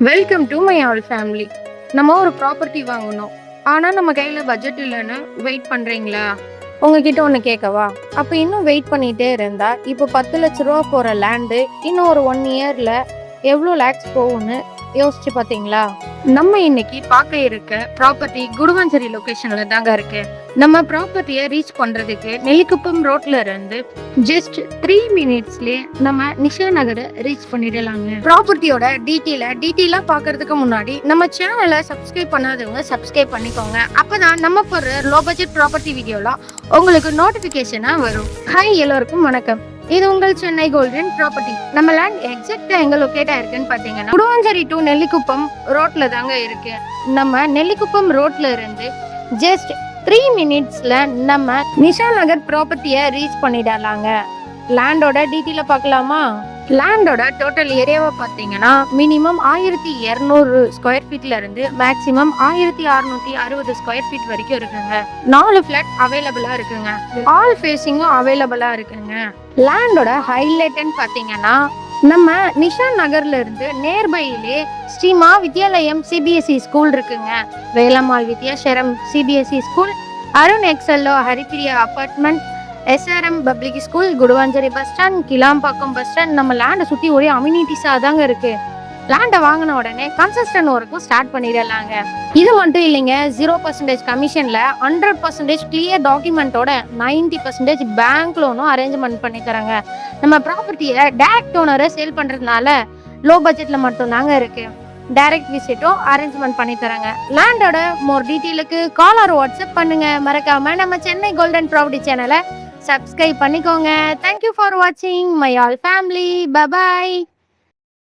Welcome to my all family. நம்ம ஒரு property வாங்கணும், ஆனால் நம்ம கையில் பட்ஜெட் இல்லைன்னு வெயிட் பண்ணுறீங்களா? உங்ககிட்ட ஒன்று கேட்கவா? அப்போ இன்னும் வெயிட் பண்ணிகிட்டே இருந்தா இப்போ 10 லட்ச ரூபா போகிற லேண்டு இன்னும் ஒரு 1 இயரில் எவ்வளோ லேக்ஸ் போகும்னு யோசிச்சு பார்த்தீங்களா? நம்ம இன்னைக்கு பார்க்க இருக்க ப்ராப்பர்ட்டி குடுவஞ்சேரி லொகேஷன்ல தாங்க இருக்கு. நம்ம ப்ராப்பர்ட்டியை ரீச் பண்றதுக்கு நெல்லிக்குப்பம் ரோட்ல இருந்து ஜஸ்ட் 3 மினிட்ஸ்லயே நம்ம நிஷா நகரை ரீச் பண்ணிடலாங்க. ப்ராப்பர்ட்டியோட டீட்டெயிலா பாக்குறதுக்கு முன்னாடி நம்ம சேனலை சப்ஸ்கிரைப் பண்ணாதவங்க சப்ஸ்கிரைப் பண்ணிக்கோங்க. அப்பதான் நம்ம போடுற லோ பட்ஜெட் ப்ராப்பர்ட்டி வீடியோலாம் உங்களுக்கு நோட்டிபிகேஷனா வரும். ஹாய், எல்லோருக்கும் வணக்கம். இது உங்கள் சென்னை கோல்டன் ப்ராப்பர்ட்டி. நம்ம லேண்ட் எக்ஸாக்டா எங்க லொகேட் ஆயிருக்குன்னு பாத்தீங்கன்னா குடுவஞ்சேரி டு நெல்லிக்குப்பம் ரோட்ல தாங்க இருக்கு. நம்ம நெல்லிக்குப்பம் ரோட்ல இருந்து ஜஸ்ட் 3 மினிட்ஸ்ல நம்ம நிஷா நகர் ப்ராப்பர்ட்டியை ரீச் பண்ணிடலாங்க. லேண்டோட டீட்டெயில பார்க்கலாமா? லேண்டோட டோட்டல் ஏரியாவை பார்த்தீங்கன்னா மினிமம் 1200 ஸ்கொயர் ஃபீட்ல இருந்து மேக்சிமம் 1660 ஸ்கொயர் ஃபீட் வரைக்கும் இருக்குங்க. 4 ஃபிளாட் அவைலபிளா இருக்குங்க. ஆல் ஃபேஸிங்கும் அவைலபிளா இருக்குங்க. லேண்டோட ஹைலைட்னு பார்த்தீங்கன்னா நம்ம நிஷா நகர்ல இருந்து நேர்பையிலே ஸ்ரீமா வித்யாலயம் சிபிஎஸ்இ ஸ்கூல் இருக்குங்க. Velammal Vidyashram CBSE school, Arun Excello Haripriya apartment, SRM public school, Guduvanchery bus stand, Kilambakkam bus stand. நம்ம லேண்டை சுற்றி ஒரே அம்யூனிட்டிஸாக தாங்க இருக்கு. லேண்டை வாங்கின உடனே கன்ஸ்ட்ரக்ஷன் ஒர்க்கும் ஸ்டார்ட் பண்ணிடலாங்க. இது மட்டும் இல்லைங்க, 0% கமிஷன்ல 100% கிளியர் டாக்குமெண்டோட 90% பேங்க் லோனும் அரேஞ்ச்மெண்ட் பண்ணி தராங்க. நம்ம ப்ராப்பர்ட்டியை டைரக்ட் ஓனரை சேல் பண்றதுனால லோ பட்ஜெட்ல மட்டும் தாங்க இருக்கு. டைரக்ட் விசிட்டும் அரேஞ்ச்மெண்ட் பண்ணி தராங்க. லேண்டோட மோர் டீட்டெயிலுக்கு கால் ஆர் வாட்ஸ்அப் பண்ணுங்க. மறக்காம நம்ம சென்னை கோல்டன் ப்ராப்பர்ட்டி சேனலை சப்ஸ்கிரைப் பண்ணிக்கோங்க. தேங்க்யூ ஃபார் வாட்சிங் my all family. Bye bye.